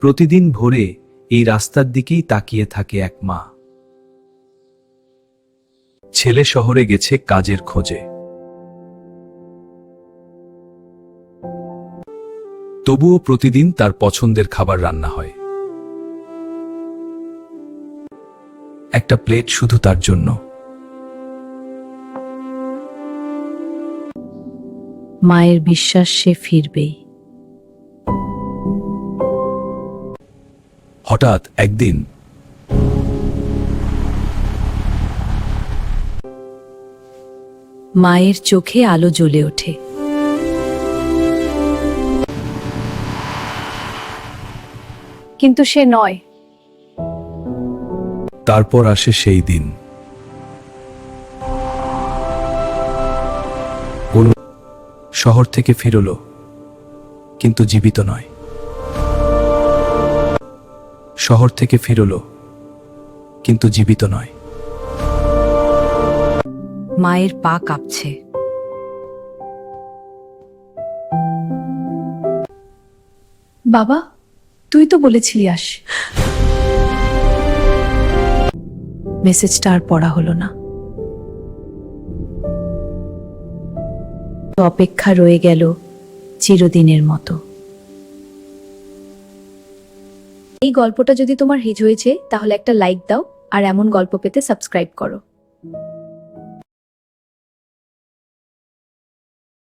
প্রতিদিন ভোরে এই রাস্তার দিকেই তাকিয়ে থাকে এক মা। ছেলে শহরে গেছে কাজের খোঁজে, তবুও প্রতিদিন তার পছন্দের খাবার রান্না হয়, একটা প্লেট শুধু তার জন্য। মায়ের বিশ্বাস সে ফিরবেই। হঠাৎ একদিন মায়ের চোখে আলো জ্বলে ওঠে। কিন্তু সে নয়। তারপর আসে সেই দিন। শহর থেকে ফিরল, কিন্তু জীবিত নয়। শহর থেকে ফিরল, কিন্তু জীবিত নয়। মায়ের পা কাঁপছে। বাবা, তুই তো বলেছিলি আস। মেসেজটা আর পড়া হলো না। অপেক্ষা রয়ে গেল চিরদিনের মতো। এই গল্পটা যদি তোমার হিট হয়েছে তাহলে একটা লাইক দাও আর এমন গল্প পেতে সাবস্ক্রাইব করো।